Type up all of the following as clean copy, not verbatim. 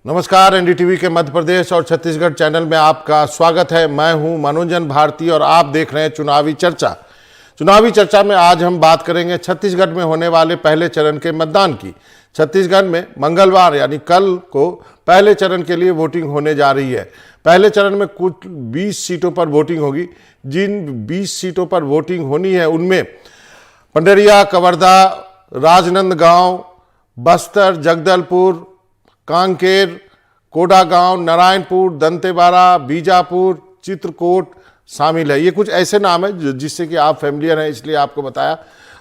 नमस्कार, एनडीटीवी के मध्य प्रदेश और छत्तीसगढ़ चैनल में आपका स्वागत है। मैं हूं मनोजन भारती और आप देख रहे हैं चुनावी चर्चा। चुनावी चर्चा में आज हम बात करेंगे छत्तीसगढ़ में होने वाले पहले चरण के मतदान की। छत्तीसगढ़ में मंगलवार यानी कल को पहले चरण के लिए वोटिंग होने जा रही है। पहले चरण में कुल 20 सीटों पर वोटिंग होगी। जिन 20 सीटों पर वोटिंग होनी है उनमें पंडरिया, कवर्धा, राजनांदगांव, बस्तर, जगदलपुर, कांकेर, कोडागांव, नारायणपुर, दंतेवाड़ा, बीजापुर, चित्रकूट शामिल है। ये कुछ ऐसे नाम है जिससे कि आप फैमिलियर हैं, इसलिए आपको बताया।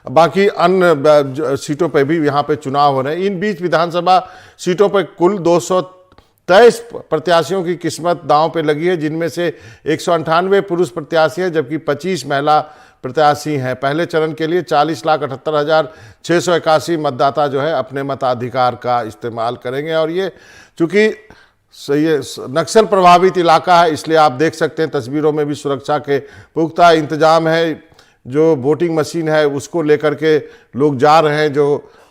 बाकी अन्य सीटों पर भी यहाँ पे चुनाव हो रहे हैं। इन 20 विधानसभा सीटों पर कुल 223 प्रत्याशियों की किस्मत दांव पे लगी है, जिनमें से 198 पुरुष प्रत्याशी हैं जबकि 25 महिला प्रत्याशी हैं। पहले चरण के लिए 40,78,681 मतदाता जो है अपने मताधिकार का इस्तेमाल करेंगे। और ये चूँकि ये नक्सल प्रभावित इलाका है, इसलिए आप देख सकते हैं तस्वीरों में भी सुरक्षा के पुख्ता इंतजाम है। जो वोटिंग मशीन है उसको लेकर के लोग जा रहे हैं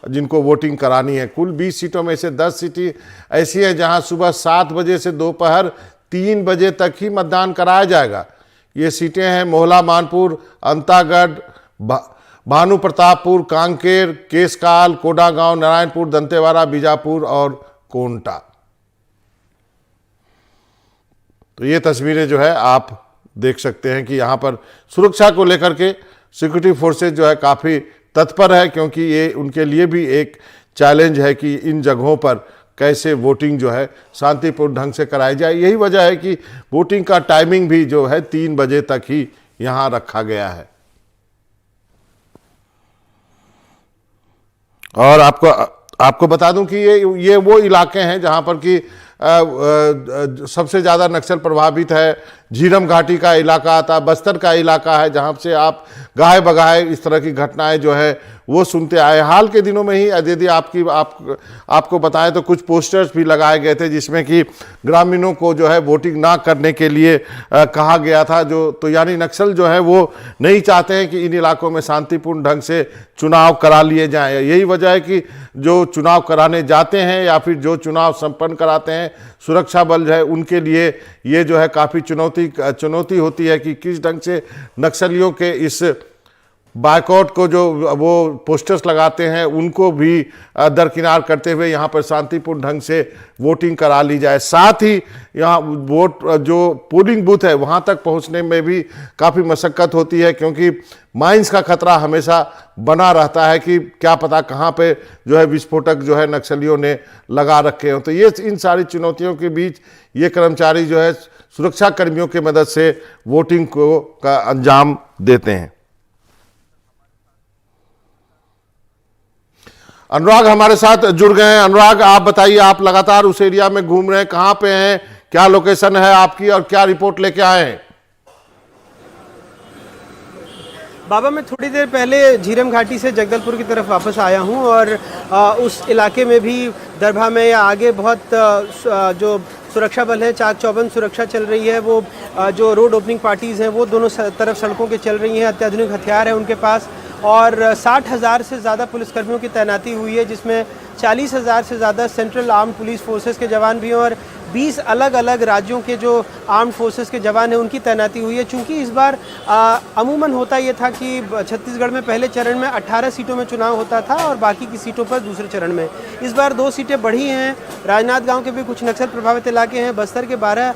जिनको वोटिंग करानी है। कुल 20 सीटों में से 10 सीटें ऐसी हैं जहां सुबह 7 बजे से दोपहर 3 बजे तक ही मतदान कराया जाएगा। ये सीटें हैं मोहला, मानपुर, अंतागढ़, भानु प्रतापपुर, कांकेर, केसकाल, कोडागांव, नारायणपुर, दंतेवाड़ा, बीजापुर और कोंटा। तो ये तस्वीरें जो है आप देख सकते हैं कि यहाँ पर सुरक्षा को लेकर के सिक्योरिटी फोर्सेज जो है काफ़ी तत्पर है, क्योंकि ये उनके लिए भी एक चैलेंज है कि इन जगहों पर कैसे वोटिंग जो है शांतिपूर्ण ढंग से कराई जाए। यही वजह है कि वोटिंग का टाइमिंग भी जो है 3 बजे तक ही यहाँ रखा गया है। और आपको बता दूं कि ये वो इलाके हैं जहाँ पर कि सबसे ज़्यादा नक्सल प्रभावित है। झीरम घाटी का इलाका आता, बस्तर का इलाका है जहाँ से आप गाहे बगाहे इस तरह की घटनाएं जो है वो सुनते आए। हाल के दिनों में ही यदि आपको बताएं तो कुछ पोस्टर्स भी लगाए गए थे जिसमें कि ग्रामीणों को जो है वोटिंग ना करने के लिए कहा गया था। तो यानी नक्सल जो है वो नहीं चाहते हैं कि इन इलाकों में शांतिपूर्ण ढंग से चुनाव करा लिए जाएं। यही वजह है कि जो चुनाव कराने जाते हैं या फिर जो चुनाव संपन्न कराते हैं सुरक्षा बल जो है उनके लिए ये जो है काफ़ी चुनौती होती है कि किस ढंग से नक्सलियों के इस बायकॉट को जो वो पोस्टर्स लगाते हैं उनको भी दरकिनार करते हुए यहाँ पर शांतिपूर्ण ढंग से वोटिंग करा ली जाए। साथ ही यहाँ जो पोलिंग बूथ है वहाँ तक पहुँचने में भी काफ़ी मशक्क़त होती है, क्योंकि माइंस का खतरा हमेशा बना रहता है कि क्या पता कहाँ पे जो है विस्फोटक जो है नक्सलियों ने लगा रखे हों। तो ये इन सारी चुनौतियों के बीच ये कर्मचारी जो है सुरक्षा कर्मियों की मदद से वोटिंग का अंजाम देते हैं। अनुराग हमारे साथ जुड़ गए हैं। अनुराग, आप बताइए, आप लगातार उस एरिया में घूम रहे हैं, कहाँ पे हैं, क्या लोकेशन है आपकी और क्या रिपोर्ट लेके आए हैं? बाबा, मैं थोड़ी देर पहले झीरम घाटी से जगदलपुर की तरफ वापस आया हूं और उस इलाके में भी दरभा में या आगे बहुत जो सुरक्षा बल है, चाक चौबंद सुरक्षा चल रही है। वो जो रोड ओपनिंग पार्टीज़ हैं वो दोनों तरफ सड़कों के चल रही हैं। अत्याधुनिक हथियार है उनके पास और 60,000 से ज़्यादा पुलिसकर्मियों की तैनाती हुई है, जिसमें 40,000 से ज़्यादा सेंट्रल आर्म्ड पुलिस फोर्सेस के जवान भी हैं और 20 अलग अलग राज्यों के जो आर्म्ड फोर्सेस के जवान हैं उनकी तैनाती हुई है। चूँकि इस बार अमूमन होता ये था कि छत्तीसगढ़ में पहले चरण में 18 सीटों में चुनाव होता था और बाकी की सीटों पर दूसरे चरण में। इस बार 2 सीटें बढ़ी हैं। राजनांदगांव के भी कुछ नक्सल प्रभावित इलाके हैं। बस्तर के 12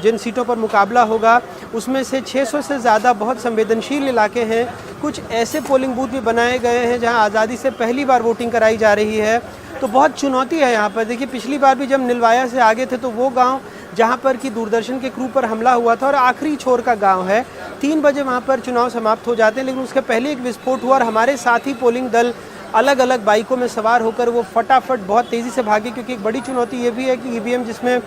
जिन सीटों पर मुकाबला होगा उसमें से 600 से ज़्यादा बहुत संवेदनशील इलाके हैं। कुछ ऐसे पोलिंग बूथ भी बनाए गए हैं जहां आज़ादी से पहली बार वोटिंग कराई जा रही है। तो बहुत चुनौती है यहाँ पर। देखिए, पिछली बार भी जब नीलवाया से आगे थे तो वो गांव जहाँ पर कि दूरदर्शन के क्रू पर हमला हुआ था और आखिरी छोर का गांव है, 3 बजे वहाँ पर चुनाव समाप्त हो जाते हैं। लेकिन उसके पहले एक विस्फोट हुआ और हमारे साथी पोलिंग दल अलग अलग बाइकों में सवार होकर वो फटाफट बहुत तेज़ी से भागे, क्योंकि एक बड़ी चुनौती ये भी है कि ईवीएम जिसमें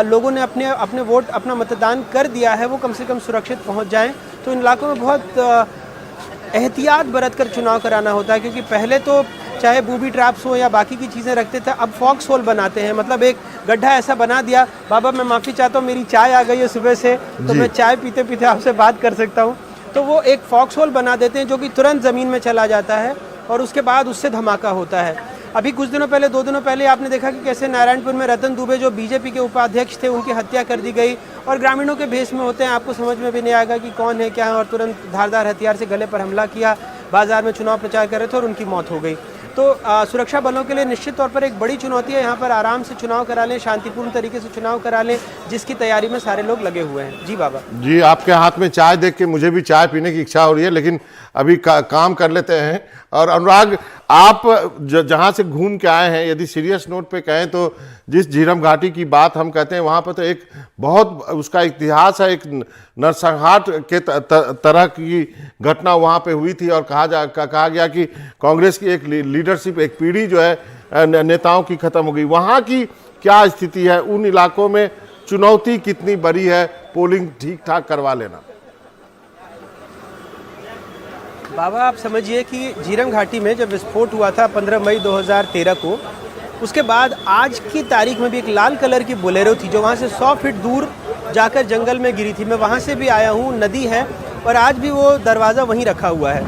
लोगों ने अपने वोट अपना मतदान कर दिया है वो कम से कम सुरक्षित पहुँच जाएँ। तो इन इलाकों में बहुत एहतियात बरत कर चुनाव कराना होता है, क्योंकि पहले तो चाहे बूबी ट्रैप्स हो या बाकी की चीज़ें रखते थे, अब फॉक्स होल बनाते हैं। मतलब एक गड्ढा ऐसा बना दिया। बाबा, मैं माफ़ी चाहता हूँ, मेरी चाय आ गई है सुबह से, तो मैं चाय पीते पीते आपसे बात कर सकता हूँ। तो वो एक फॉक्स होल बना देते हैं जो कि तुरंत ज़मीन में चला जाता है और उसके बाद उससे धमाका होता है। अभी कुछ दिनों पहले, 2 दिनों पहले आपने देखा कि कैसे नारायणपुर में रतन दुबे जो बीजेपी के उपाध्यक्ष थे उनकी हत्या कर दी गई, और ग्रामीणों के भेष में होते हैं, आपको समझ में भी नहीं आएगा कि कौन है क्या है, और तुरंत धारदार हथियार से गले पर हमला किया, बाजार में चुनाव प्रचार कर रहे थे और उनकी मौत हो गई। तो सुरक्षा बलों के लिए निश्चित तौर पर एक बड़ी चुनौती है। यहाँ पर आराम से चुनाव करा लें, शांतिपूर्ण तरीके से चुनाव करा लें, जिसकी तैयारी में सारे लोग लगे हुए हैं। जी बाबा जी, आपके हाथ में चाय देख के मुझे भी चाय पीने की इच्छा हो रही है, लेकिन अभी काम कर लेते हैं। और अनुराग, आप जहाँ से घूम के आए हैं, यदि सीरियस नोट पे कहें तो जिस झीरम घाटी की बात हम कहते हैं, वहाँ पर तो एक बहुत उसका इतिहास है, एक नरसंहार के तरह की घटना वहाँ पे हुई थी, और कहा गया कि कांग्रेस की एक लीडरशिप, एक पीढ़ी जो है नेताओं की खत्म हो गई। वहाँ की क्या स्थिति है? उन इलाकों में चुनौती कितनी बड़ी है पोलिंग ठीक ठाक करवा लेना? बाबा, आप समझिए कि झीरम घाटी में जब विस्फोट हुआ था 15 मई 2013 को, उसके बाद आज की तारीख में भी एक लाल कलर की बोलेरो थी जो वहाँ से 100 फीट दूर जाकर जंगल में गिरी थी। मैं वहाँ से भी आया हूँ, नदी है और आज भी वो दरवाज़ा वहीं रखा हुआ है।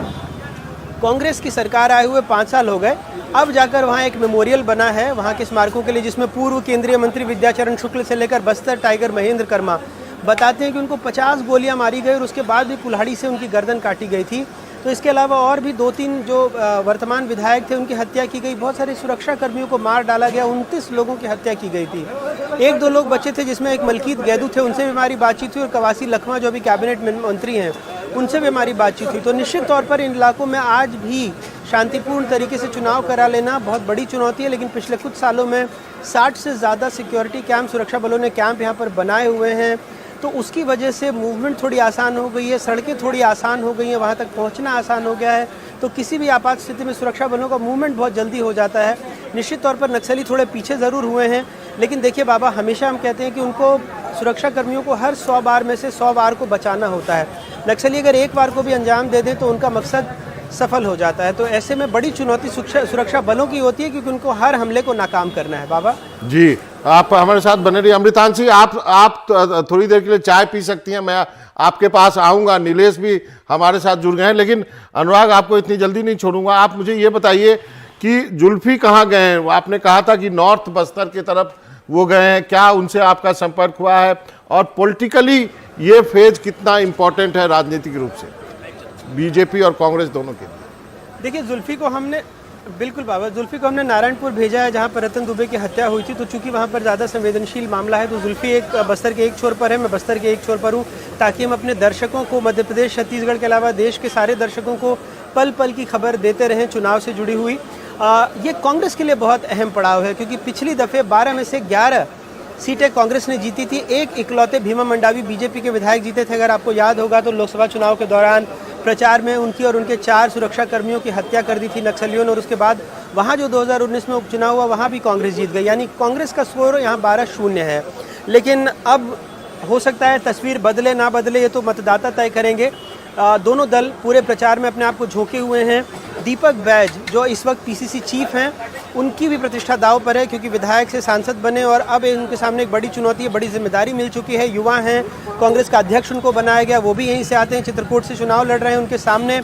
कांग्रेस की सरकार आए हुए 5 साल हो गए, अब जाकर वहाँ एक मेमोरियल बना है वहाँ के स्मारकों के लिए, जिसमें पूर्व केंद्रीय मंत्री विद्याचरण शुक्ल से लेकर बस्तर टाइगर महेंद्र कर्मा बताते हैं कि उनको 50 गोलियां मारी गई और उसके बाद भी कुल्हाड़ी से उनकी गर्दन काटी गई थी। तो इसके अलावा और भी 2-3 जो वर्तमान विधायक थे उनकी हत्या की गई, बहुत सारे सुरक्षा कर्मियों को मार डाला गया, 29 लोगों की हत्या की गई थी। 1-2 लोग बचे थे, जिसमें एक मलकीत गैदू थे, उनसे भी हमारी बातचीत हुई, और कवासी लखमा जो अभी कैबिनेट मंत्री हैं उनसे भी हमारी बातचीत हुई। तो निश्चित तौर पर इन इलाकों में आज भी शांतिपूर्ण तरीके से चुनाव करा लेना बहुत बड़ी चुनौती है, लेकिन पिछले कुछ सालों में 60 से ज़्यादा सिक्योरिटी कैंप, सुरक्षा बलों ने कैंप यहाँ पर बनाए हुए हैं, तो उसकी वजह से मूवमेंट थोड़ी आसान हो गई है, सड़कें थोड़ी आसान हो गई हैं, वहाँ तक पहुँचना आसान हो गया है। तो किसी भी आपात स्थिति में सुरक्षा बलों का मूवमेंट बहुत जल्दी हो जाता है। निश्चित तौर पर नक्सली थोड़े पीछे ज़रूर हुए हैं, लेकिन देखिए बाबा, हमेशा हम कहते हैं कि उनको, सुरक्षा कर्मियों को हर 100 बार में से 100 बार को बचाना होता है। नक्सली अगर एक बार को भी अंजाम दे दें तो उनका मकसद सफल हो जाता है। तो ऐसे में बड़ी चुनौती सुरक्षा बलों की होती है, क्योंकि उनको हर हमले को नाकाम करना है। बाबा जी, आप हमारे साथ बने रहिए। अमृतांशी, आप थोड़ी देर के लिए चाय पी सकती हैं, मैं आपके पास आऊँगा। नीलेश भी हमारे साथ जुड़ गए हैं, लेकिन अनुराग, आपको इतनी जल्दी नहीं छोड़ूंगा। आप मुझे ये बताइए कि जुल्फी कहाँ गए हैं? आपने कहा था कि नॉर्थ बस्तर की तरफ वो गए हैं, क्या उनसे आपका संपर्क हुआ है? और पॉलिटिकली ये फेज कितना इम्पोर्टेंट है राजनीतिक रूप से बीजेपी और कांग्रेस दोनों के लिए? देखिए, जुल्फी को हमने, बिल्कुल बाबा, जुल्फी को हमने नारायणपुर भेजा है, जहाँ पर रतन दुबे की हत्या हुई थी। तो चूंकि वहाँ पर ज़्यादा संवेदनशील मामला है, तो जुल्फी एक बस्तर के एक छोर पर है, मैं बस्तर के एक छोर पर हूँ, ताकि हम अपने दर्शकों को, मध्य प्रदेश, छत्तीसगढ़ के अलावा देश के सारे दर्शकों को पल पल की खबर देते रहें चुनाव से जुड़ी हुई। ये कांग्रेस के लिए बहुत अहम पड़ाव है, क्योंकि पिछली दफ़े 12 में से 11 सीटें कांग्रेस ने जीती थी। एक इकलौते भीमा मंडावी बीजेपी के विधायक जीते थे। अगर आपको याद होगा तो लोकसभा चुनाव के दौरान प्रचार में उनकी और उनके 4 सुरक्षा कर्मियों की हत्या कर दी थी नक्सलियों ने, और उसके बाद वहाँ जो 2019 में उपचुनाव हुआ वहाँ भी कांग्रेस जीत गई। यानी कांग्रेस का स्कोर यहाँ 12-0 है। लेकिन अब हो सकता है तस्वीर बदले ना बदले, ये तो मतदाता तय करेंगे। दोनों दल पूरे प्रचार में अपने आप को झोंके हुए हैं। दीपक बैज जो इस वक्त पीसीसी चीफ हैं, उनकी भी प्रतिष्ठा दांव पर है, क्योंकि विधायक से सांसद बने और अब उनके सामने एक बड़ी चुनौती है, बड़ी जिम्मेदारी मिल चुकी है। युवा हैं, कांग्रेस का अध्यक्ष उनको बनाया गया, वो भी यहीं से आते हैं, चित्रकूट से चुनाव लड़ रहे हैं। उनके सामने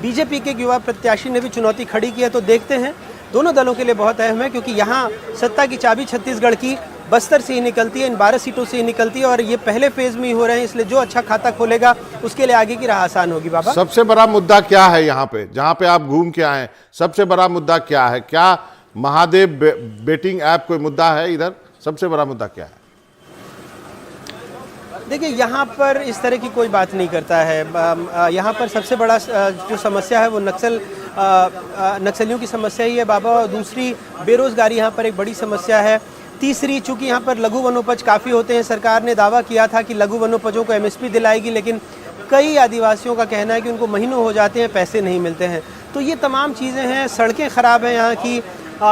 बीजेपी के युवा प्रत्याशी ने भी चुनौती खड़ी की है। तो देखते हैं, दोनों दलों के लिए बहुत अहम है, क्योंकि यहाँ सत्ता की चाबी छत्तीसगढ़ की बस्तर से ही निकलती है, इन 12 सीटों से ही निकलती है, और ये पहले फेज में ही हो रहे हैं, इसलिए जो अच्छा खाता खोलेगा उसके लिए आगे की राह आसान होगी। बाबा, सबसे बड़ा मुद्दा क्या है यहाँ पे, जहाँ पे आप घूम के आए? सबसे बड़ा मुद्दा क्या है? क्या महादेव बेटिंग ऐप कोई मुद्दा है इधर? सबसे बड़ा मुद्दा क्या है? देखिए, यहाँ पर इस तरह की कोई बात नहीं करता है। यहाँ पर सबसे बड़ा जो समस्या है वो नक्सलियों की समस्या ही है बाबा, और दूसरी बेरोजगारी यहाँ पर एक बड़ी समस्या है। तीसरी, चूंकि यहाँ पर लघु वनोपज काफ़ी होते हैं, सरकार ने दावा किया था कि लघु वनोपजों को एमएसपी दिलाएगी, लेकिन कई आदिवासियों का कहना है कि उनको महीनों हो जाते हैं, पैसे नहीं मिलते हैं। तो ये तमाम चीज़ें हैं। सड़कें ख़राब हैं यहाँ की,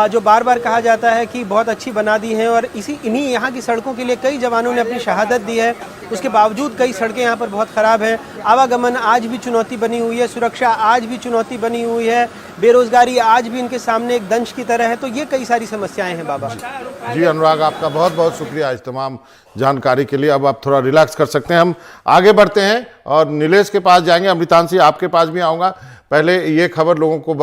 जो बार बार कहा जाता है कि बहुत अच्छी बना दी हैं, और इन्हीं यहाँ की सड़कों के लिए कई जवानों ने अपनी शहादत दी है। उसके बावजूद कई सड़कें यहाँ पर बहुत ख़राब हैं। आवागमन आज भी चुनौती बनी हुई है, सुरक्षा आज भी चुनौती बनी हुई है, बेरोजगारी आज भी इनके सामने एक दंश की तरह है। तो ये कई सारी समस्याएं हैं बाबा। जी अनुराग, आपका बहुत बहुत शुक्रिया इस तमाम जानकारी के लिए। अब आप थोड़ा रिलैक्स कर सकते हैं। हम आगे बढ़ते हैं और नीलेश के पास जाएंगे। अमृतांशी, आपके पास भी आऊँगा। पहले ये खबर लोगों को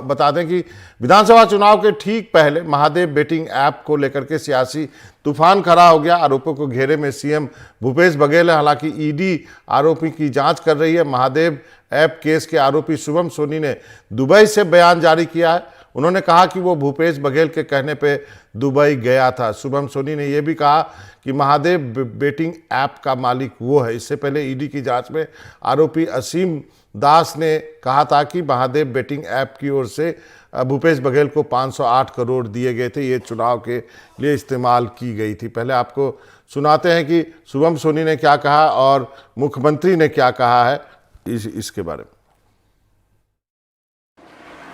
बता दें कि विधानसभा चुनाव के ठीक पहले महादेव बेटिंग ऐप को लेकर के सियासी तूफान खड़ा हो गया। आरोपों को घेरे में सीएम भूपेश बघेल है। हालांकि ईडी आरोपी की जांच कर रही है। महादेव ऐप केस के आरोपी शुभम सोनी ने दुबई से बयान जारी किया है। उन्होंने कहा कि वो भूपेश बघेल के कहने पे दुबई गया था। शुभम सोनी ने यह भी कहा कि महादेव बेटिंग ऐप का मालिक वो है। इससे पहले ईडी की जांच में आरोपी असीम दास ने कहा था कि महादेव बेटिंग ऐप की ओर से भूपेश बघेल को 508 करोड़ दिए गए थे, ये चुनाव के लिए इस्तेमाल की गई थी। पहले आपको सुनाते हैं कि शुभम सोनी ने क्या कहा और मुख्यमंत्री ने क्या कहा है इसके बारे में।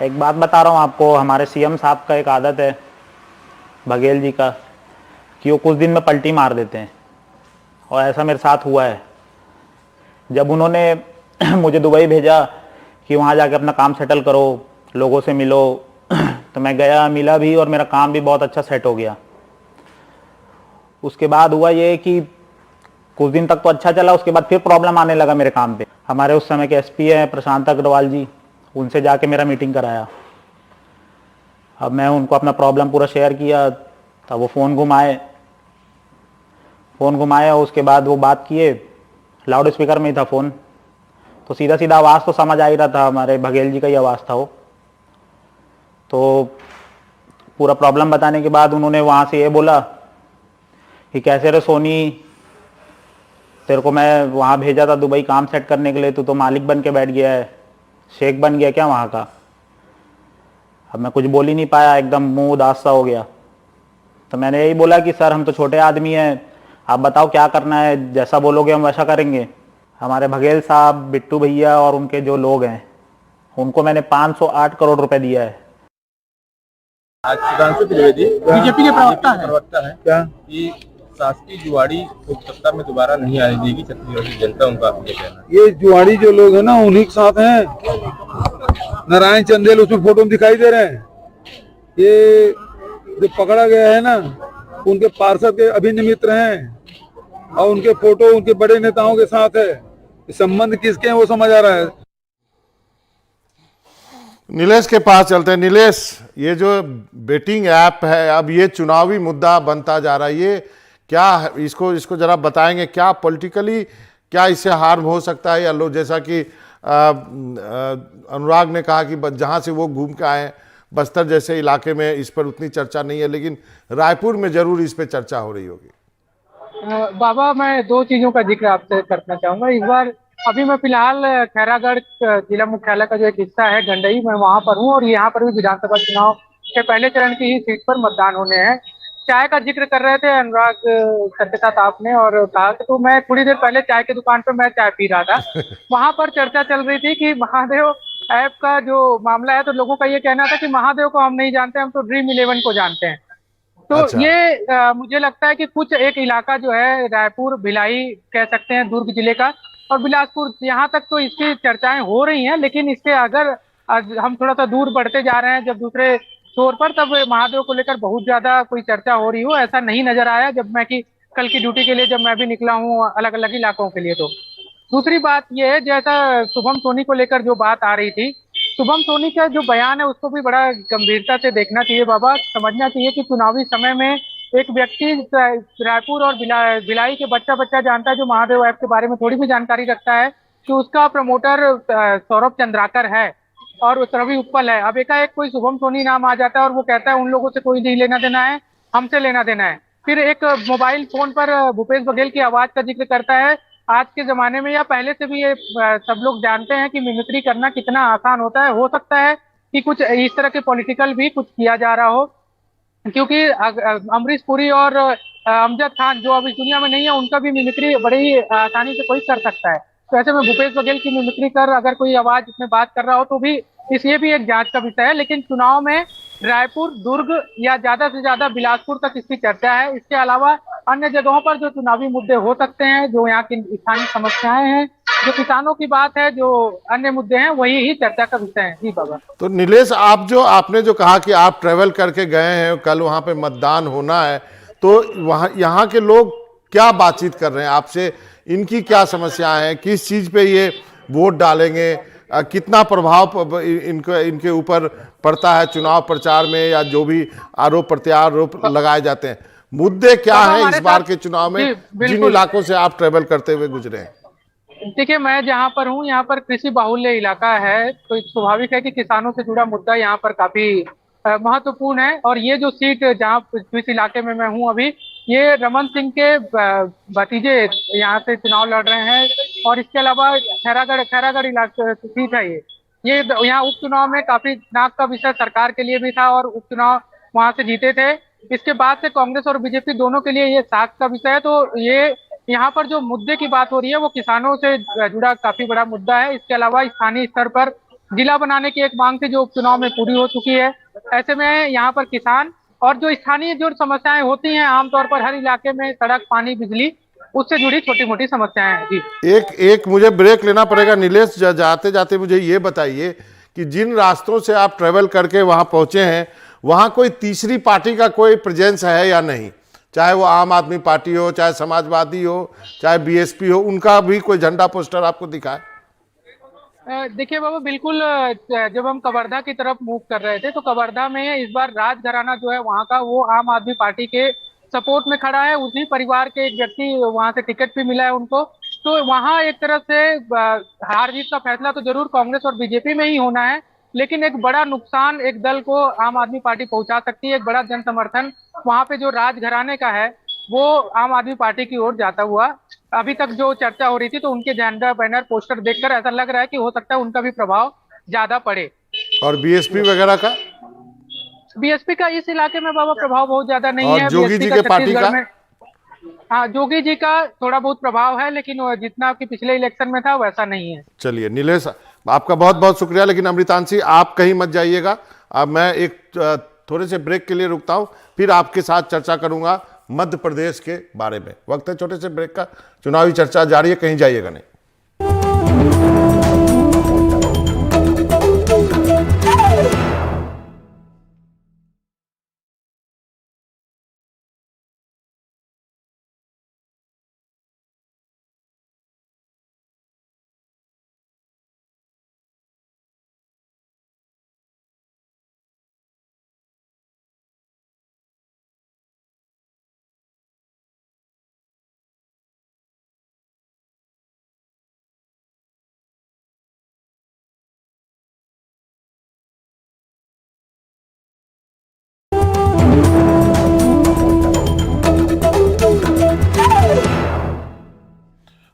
एक बात बता रहा हूँ आपको, हमारे सीएम साहब का एक आदत है बघेल जी का कि वो कुछ दिन में पलटी मार देते हैं, और ऐसा मेरे साथ हुआ है। जब उन्होंने मुझे दुबई भेजा कि वहाँ जाके अपना काम सेटल करो, लोगों से मिलो, तो मैं गया, मिला भी और मेरा काम भी बहुत अच्छा सेट हो गया। उसके बाद हुआ ये कि कुछ दिन तक तो अच्छा चला, उसके बाद फिर प्रॉब्लम आने लगा मेरे काम पे। हमारे उस समय के एसपी हैं प्रशांत अग्रवाल जी, उनसे जाके मेरा मीटिंग कराया। अब मैं उनको अपना प्रॉब्लम पूरा शेयर किया, तब वो फ़ोन घुमाया। उसके बाद वो बात किए, लाउड स्पीकर में ही था फ़ोन, तो सीधा सीधा आवाज़ तो समझ आ ही रहा था, हमारे बघेल जी का ही आवाज़ था वो। तो पूरा प्रॉब्लम बताने के बाद उन्होंने वहाँ से ये बोला कि कैसे रे सोनी, तेरे को मैं वहाँ भेजा था दुबई काम सेट करने के लिए, तू तो मालिक बन के बैठ गया है, शेख बन गया क्या वहाँ का। अब मैं कुछ बोल ही नहीं पाया, एकदम मुंह उदास सा हो गया। तो मैंने यही बोला कि सर हम तो छोटे आदमी हैं, आप बताओ क्या करना है, जैसा बोलोगे हम वैसा करेंगे। हमारे बघेल साहब, बिट्टू भैया और उनके जो लोग हैं, उनको मैंने 508 करोड़ रुपए दिया है। आज सुधांशु त्रिवेदी बीजेपी के प्रवक्ता है क्या कि शासकीय जुआड़ी को सत्ता में दोबारा नहीं आने देगी छत्तीसगढ़ की जनता, उनका ये कहना है। ये जुआड़ी जो लोग हैं ना, उन्हीं के साथ हैं। नारायण चंदेल उसमें फोटो में दिखाई दे रहे हैं। ये जो पकड़ा गया है ना, उनके पार्षद के अभिन्न मित्र हैं और उनके फोटो उनके बड़े नेताओं के साथ है। संबंध किसके हैं वो समझ आ रहा है। नीलेश के पास चलते हैं। नीलेश, ये जो बेटिंग ऐप है, अब ये चुनावी मुद्दा बनता जा रहा है, ये क्या है? इसको जरा बताएंगे, क्या पॉलिटिकली क्या इससे हार्म हो सकता है? या लोग जैसा कि अनुराग ने कहा कि जहाँ से वो घूम के आए बस्तर जैसे इलाके में इस पर उतनी चर्चा नहीं है, लेकिन रायपुर में जरूर इस पर चर्चा हो रही होगी। बाबा, मैं दो चीजों का जिक्र आपसे करना चाहूंगा। इस बार अभी मैं फिलहाल खैरागढ़ जिला मुख्यालय का जो एक हिस्सा है गंडई, मैं वहां पर हूं, और यहाँ पर भी विधानसभा चुनाव के पहले चरण की ही सीट पर मतदान होने हैं। चाय का जिक्र कर रहे थे अनुराग सत्यसात आपने, और कहा कि तो मैं थोड़ी देर पहले चाय की दुकान पर मैं चाय पी रहा था, वहां पर चर्चा चल रही थी कि महादेव ऐप का जो मामला है, तो लोगों का ये कहना था कि महादेव को हम नहीं जानते, हम तो ड्रीम 11 को जानते हैं। तो अच्छा। ये मुझे लगता है कि कुछ एक इलाका जो है रायपुर, भिलाई कह सकते हैं, दुर्ग जिले का, और बिलासपुर, यहाँ तक तो इसकी चर्चाएं हो रही हैं। लेकिन इसके अगर हम थोड़ा सा दूर बढ़ते जा रहे हैं जब दूसरे छोर पर, तब महादेव को लेकर बहुत ज्यादा कोई चर्चा हो रही हो ऐसा नहीं नजर आया, जब मैं कि कल की ड्यूटी के लिए जब मैं भी निकला हूँ अलग अलग इलाकों के लिए। तो दूसरी बात यह है, जैसा शुभम सोनी को लेकर जो बात आ रही थी, शुभम सोनी का जो बयान है उसको भी बड़ा गंभीरता से देखना चाहिए बाबा। समझना चाहिए कि चुनावी समय में एक व्यक्ति रायपुर और भिलाई के बच्चा जानता है, जो महादेव ऐप के बारे में थोड़ी भी जानकारी रखता है, कि उसका प्रमोटर सौरभ चंद्राकर है और रवि उत्पल है। अब एकाएक कोई शुभम सोनी नाम आ जाता है और वो कहता है उन लोगों से कोई नहीं लेना देना है, हमसे लेना देना है। फिर एक मोबाइल फोन पर भूपेश बघेल की आवाज का जिक्र करता है। आज के जमाने में या पहले से भी ये सब लोग जानते हैं कि मिमिक्री करना कितना आसान होता है। हो सकता है कि कुछ इस तरह के पॉलिटिकल भी कुछ किया जा रहा हो, क्योंकि अमरीश पुरी और अमजद खान जो अब इस दुनिया में नहीं है, उनका भी मिमिक्री बड़ी ही आसानी से कोई कर सकता है। तो ऐसे में भूपेश बघेल की मिमिक्री कर अगर कोई आवाज इसमें बात कर रहा हो तो भी ये भी एक जांच का विषय है। लेकिन चुनाव में रायपुर, दुर्ग या ज्यादा से ज्यादा बिलासपुर तक इसकी चर्चा है। इसके अलावा अन्य जगहों पर जो चुनावी मुद्दे हो सकते हैं, जो यहाँ की स्थानीय समस्याएं हैं, जो किसानों की बात है, जो अन्य मुद्दे हैं, वही ही चर्चा का विषय है। जी बाबा। तो नीलेश, आपने जो कहा कि आप ट्रेवल करके गए हैं, कल वहां पे मतदान होना है, तो वहां यहाँ के लोग क्या बातचीत कर रहे हैं आपसे? इनकी क्या समस्याएं हैं? किस चीज पे ये वोट डालेंगे? कितना प्रभाव इनके ऊपर पड़ता है चुनाव प्रचार में, या जो भी आरोप प्रत्यारोप लगाए जाते हैं? मुद्दे क्या हैं इस बार के चुनाव में जिन इलाकों से आप ट्रेवल करते हुए गुजरे हैं? देखिए, मैं जहाँ पर हूँ यहाँ पर कृषि बाहुल्य इलाका है, तो स्वाभाविक है कि किसानों से जुड़ा मुद्दा यहाँ पर काफी महत्वपूर्ण है। और ये जो सीट जहाँ जिस इलाके में मैं हूँ अभी, ये रमन सिंह के भतीजे यहाँ से चुनाव लड़ रहे हैं। और इसके अलावा खैरागढ़ इलाका सीट है ये यहाँ उपचुनाव में काफी नाक का विषय सरकार के लिए भी था और उपचुनाव वहां से जीते थे। इसके बाद से कांग्रेस और बीजेपी दोनों के लिए ये साख का विषय है। तो ये यहाँ पर जो मुद्दे की बात हो रही है वो किसानों से जुड़ा काफी बड़ा मुद्दा है। इसके अलावा स्थानीय स्तर पर जिला बनाने की एक मांग थी जो उपचुनाव में पूरी हो चुकी है। ऐसे में यहाँ पर किसान और जो स्थानीय जो समस्याएं होती हैं आमतौर पर हर इलाके में, सड़क, पानी, बिजली, उससे जुड़ी छोटी मोटी समस्याएं हैं। जी एक मुझे ब्रेक लेना पड़ेगा नीलेश। जाते जाते मुझे ये बताइए कि जिन रास्तों से आप ट्रेवल करके वहां पहुंचे हैं, वहां कोई तीसरी पार्टी का कोई प्रेजेंस है या नहीं? चाहे वो आम आदमी पार्टी हो, चाहे समाजवादी हो, चाहे बीएसपी हो, उनका भी कोई झंडा पोस्टर आपको दिखा है? देखिए बाबू, बिल्कुल। जब हम कवर्धा की तरफ मूव कर रहे थे तो कवर्धा में इस बार राजघराना जो है वहाँ का, वो आम आदमी पार्टी के सपोर्ट में खड़ा है। उसी परिवार के एक व्यक्ति वहाँ से टिकट भी मिला है उनको। तो वहाँ एक तरह से हार जीत का फैसला तो जरूर कांग्रेस और बीजेपी में ही होना है, लेकिन एक बड़ा नुकसान एक दल को आम आदमी पार्टी पहुंचा सकती है। एक बड़ा जन समर्थन वहाँ पे जो राजघराने का है वो आम आदमी पार्टी की ओर जाता हुआ अभी तक जो चर्चा हो रही थी, तो उनके झंडा, बैनर, पोस्टर देखकर ऐसा लग रहा है कि हो सकता है उनका भी प्रभाव ज्यादा पड़े। और बीएसपी वगैरह का? बीएसपी का इस इलाके में बाबा प्रभाव बहुत ज्यादा नहीं और है। जोगी जी के पार्टी का? हाँ, जोगी जी का थोड़ा बहुत प्रभाव है, लेकिन जितना कि पिछले इलेक्शन में था वैसा नहीं है। चलिए नीलेश, आपका बहुत बहुत शुक्रिया। लेकिन अमृतांशी, आप कहीं मत जाइएगा। अब मैं एक थोड़े से ब्रेक के लिए रुकता हूं, फिर आपके साथ चर्चा करूंगा मध्य प्रदेश के बारे में। वक्त है छोटे से ब्रेक का, चुनावी चर्चा जारी है, कहीं जाइएगा नहीं।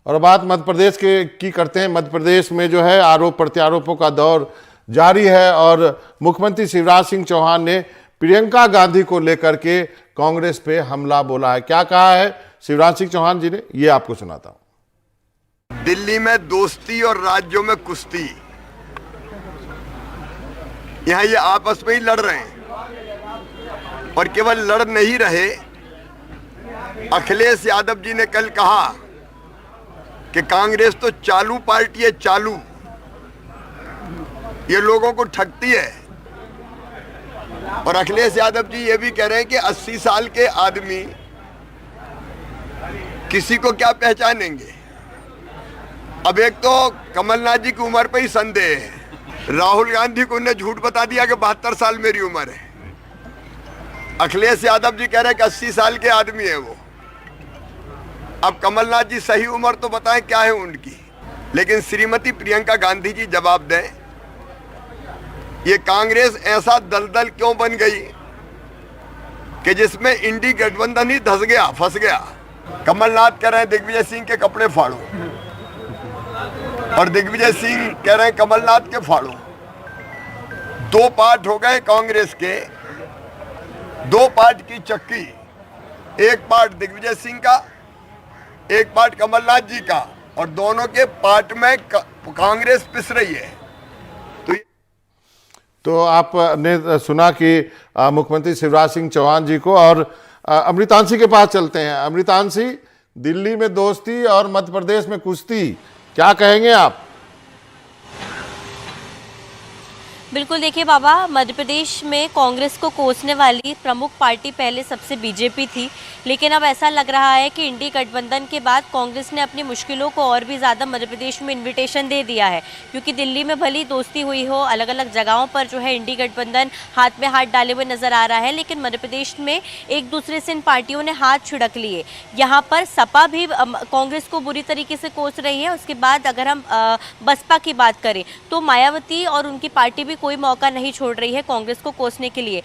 और बात मध्य प्रदेश की करते हैं। मध्य प्रदेश में जो है आरोप प्रत्यारोपों का दौर जारी है और मुख्यमंत्री शिवराज सिंह चौहान ने प्रियंका गांधी को लेकर के कांग्रेस पे हमला बोला है। क्या कहा है शिवराज सिंह चौहान जी ने, ये आपको सुनाता हूं। दिल्ली में दोस्ती और राज्यों में कुश्ती, यहां ये आपस में ही लड़ रहे हैं। और केवल लड़ नहीं रहे, अखिलेश यादव जी ने कल कहा कि कांग्रेस तो चालू पार्टी है, चालू, ये लोगों को ठगती है। और अखिलेश यादव जी ये भी कह रहे हैं कि 80 साल के आदमी किसी को क्या पहचानेंगे। अब एक तो कमलनाथ जी की उम्र पे ही संदेह है। राहुल गांधी को उन्हें झूठ बता दिया कि 72 साल मेरी उम्र है। अखिलेश यादव जी कह रहे हैं कि 80 साल के आदमी है वो। अब कमलनाथ जी सही उम्र तो बताएं क्या है उनकी। लेकिन श्रीमती प्रियंका गांधी जी जवाब दें, ये कांग्रेस ऐसा दलदल क्यों बन गई कि जिसमें इंडी गठबंधन ही धस गया, फंस गया। कमलनाथ कह रहे हैं दिग्विजय सिंह के कपड़े फाड़ो, और दिग्विजय सिंह कह रहे हैं कमलनाथ के फाड़ो। दो पार्ट हो गए कांग्रेस के, दो पार्ट की चक्की, एक पार्ट दिग्विजय सिंह का, एक पार्ट कमलनाथ जी का, और दोनों के पार्ट में कांग्रेस पिस रही है। तो आपने सुना कि मुख्यमंत्री शिवराज सिंह चौहान जी को। और अमृतांशी के पास चलते हैं। अमृतांशी, दिल्ली में दोस्ती और मध्य प्रदेश में कुश्ती, क्या कहेंगे आप? बिल्कुल देखिए बाबा, मध्य प्रदेश में कांग्रेस को कोसने वाली प्रमुख पार्टी पहले सबसे बीजेपी थी, लेकिन अब ऐसा लग रहा है कि इंडी गठबंधन के बाद कांग्रेस ने अपनी मुश्किलों को और भी ज़्यादा मध्य प्रदेश में इन्विटेशन दे दिया है। क्योंकि दिल्ली में भली दोस्ती हुई हो, अलग अलग जगहों पर जो है इंडी गठबंधन हाथ में हाथ डाले हुए नजर आ रहा है, लेकिन मध्य प्रदेश में एक दूसरे से इन पार्टियों ने हाथ छिड़क लिए। यहाँ पर सपा भी कांग्रेस को बुरी तरीके से कोस रही है। उसके बाद अगर हम बसपा की बात करें तो मायावती और उनकी पार्टी भी कोई मौका नहीं छोड़ रही है कांग्रेस को कोसने के लिए।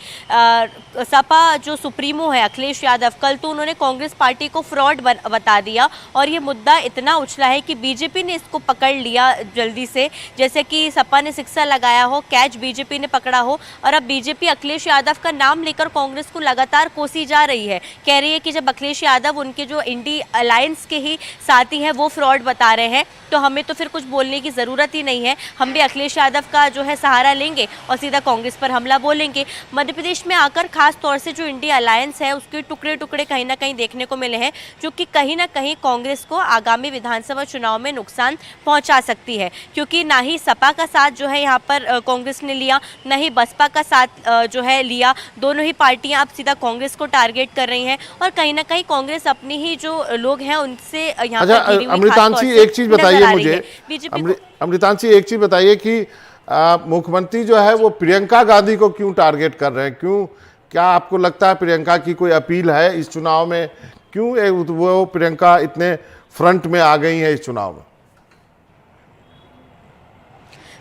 सपा जो सुप्रीमो है अखिलेश यादव, कल तो उन्होंने कांग्रेस पार्टी को फ्रॉड बता दिया और ये मुद्दा इतना उछला है कि बीजेपी ने इसको पकड़ लिया जल्दी से, जैसे कि सपा ने सिक्सा लगाया हो, कैच बीजेपी ने पकड़ा हो। और अब बीजेपी अखिलेश यादव का नाम लेकर कांग्रेस को लगातार कोसी जा रही है। कह रही है कि जब अखिलेश यादव उनके जो इंडी अलायंस के ही साथी हैं वो फ्रॉड बता रहे हैं, तो हमें तो फिर कुछ बोलने की ज़रूरत ही नहीं है। हम भी अखिलेश यादव का जो है सहारा लेंगे और सीधा कांग्रेस पर हमला बोलेंगे। मध्य प्रदेश में आकर खास तौर से जो इंडिया अलायंस है उसके टुकड़े टुकड़े कहीं ना कहीं देखने को मिले हैं, जो कि कहीं ना कहीं कांग्रेस को आगामी विधानसभा चुनाव में नुकसान पहुंचा सकती है। क्योंकि ना ही सपा का साथ जो है यहाँ पर कांग्रेस ने लिया, ना ही बसपा का साथ जो है लिया। दोनों ही पार्टियां अब सीधा कांग्रेस को टारगेट कर रही हैं और कहीं ना कहीं कांग्रेस अपनी ही जो लोग हैं उनसे यहाँ पर घिरी हुई अमृतांशी एक चीज बताइए मुझे, अमृतांशी एक चीज बताइए कि मुख्यमंत्री जो है वो प्रियंका गांधी को क्यों टारगेट कर रहे हैं? क्यों, क्या आपको लगता है प्रियंका की कोई अपील है इस चुनाव में? क्यों वो प्रियंका इतने फ्रंट में आ गई है इस चुनाव में?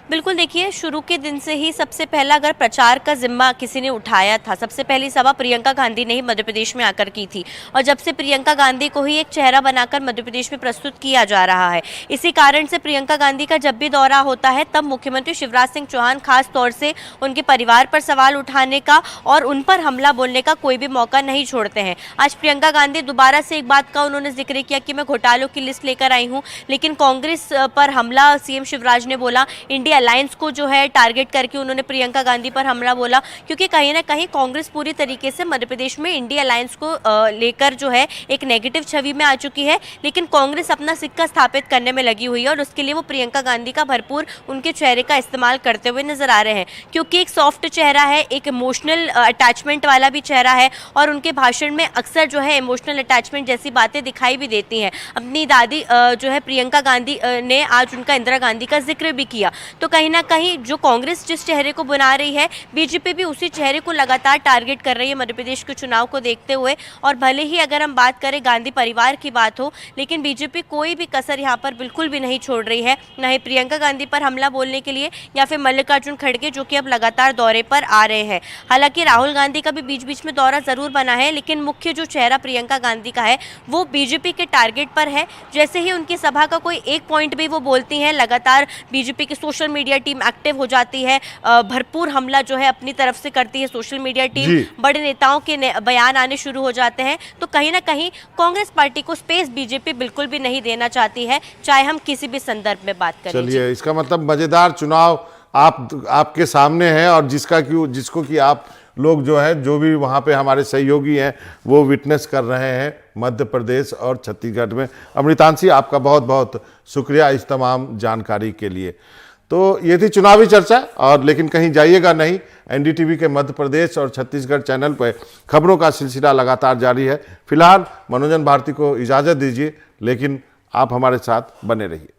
बिल्कुल देखिए, शुरू के दिन से ही सबसे पहला अगर प्रचार का जिम्मा किसी ने उठाया था, सबसे पहली सभा प्रियंका गांधी ने ही मध्य प्रदेश में आकर की थी। और जब से प्रियंका गांधी को ही एक चेहरा बनाकर मध्य प्रदेश में प्रस्तुत किया जा रहा है, इसी कारण से प्रियंका गांधी का जब भी दौरा होता है तब मुख्यमंत्री शिवराज सिंह चौहान खास तौर से उनके परिवार पर सवाल उठाने का और उन पर हमला बोलने का कोई भी मौका नहीं छोड़ते हैं। आज प्रियंका गांधी दोबारा से एक बात का उन्होंने जिक्र किया कि मैं घोटालों की लिस्ट लेकर आई हूँ, लेकिन कांग्रेस पर हमला सीएम शिवराज ने बोला। इंडिया अलायंस को जो है टारगेट करके उन्होंने प्रियंका गांधी पर हमला बोला, क्योंकि कहीं ना कहीं कांग्रेस पूरी तरीके से मध्य प्रदेश में इंडिया अलायंस को लेकर जो है एक नेगेटिव छवि में आ चुकी है। लेकिन कांग्रेस अपना सिक्का स्थापित करने में लगी हुई है और उसके लिए वो प्रियंका गांधी का भरपूर उनके चेहरे का इस्तेमाल करते हुए नजर आ रहे हैं, क्योंकि एक सॉफ्ट चेहरा है, एक इमोशनल अटैचमेंट वाला भी चेहरा है और उनके भाषण में अक्सर जो है इमोशनल अटैचमेंट जैसी बातें दिखाई भी देती हैं। अपनी दादी जो है प्रियंका गांधी ने आज उनका इंदिरा गांधी का जिक्र भी किया। तो कहीं ना कहीं जो कांग्रेस जिस चेहरे को बना रही है, बीजेपी भी उसी चेहरे को लगातार टारगेट कर रही है मध्य प्रदेश के चुनाव को देखते हुए। और भले ही अगर हम बात करें गांधी परिवार की बात हो, लेकिन बीजेपी कोई भी कसर यहाँ पर बिल्कुल भी नहीं छोड़ रही है, न ही प्रियंका गांधी पर हमला बोलने के लिए या फिर मल्लिकार्जुन खड़गे जो कि अब लगातार दौरे पर आ रहे हैं। हालांकि राहुल गांधी का भी बीच बीच में दौरा जरूर बना है, लेकिन मुख्य जो चेहरा प्रियंका गांधी का है वो बीजेपी के टारगेट पर है। जैसे ही उनकी सभा का कोई एक पॉइंट भी वो बोलती हैं, लगातार बीजेपी की सोशल मीडिया टीम एक्टिव हो जाती है, भरपूर हमला जो है अपनी तरफ से करती है सोशल मीडिया टीम, बड़े नेताओं के बयान आने शुरू हो जाते हैं। तो कहीं ना कहीं कांग्रेस पार्टी को स्पेस बीजेपी बिल्कुल भी नहीं देना चाहती है, चाहे हम किसी भी संदर्भ में बात करें। चलिए, इसका मतलब मजेदार चुनाव आपके सामने है और जिसको कि आप लोग जो है, जो भी वहाँ पे हमारे सहयोगी हैं वो विटनेस कर रहे हैं मध्य प्रदेश और छत्तीसगढ़ में। अमृतांशी, आपका बहुत बहुत शुक्रिया इस तमाम जानकारी के लिए। तो ये थी चुनावी चर्चा, और लेकिन कहीं जाइएगा नहीं, एनडीटीवी के मध्य प्रदेश और छत्तीसगढ़ चैनल पर खबरों का सिलसिला लगातार जारी है। फिलहाल मनोजन भारती को इजाज़त दीजिए, लेकिन आप हमारे साथ बने रहिए।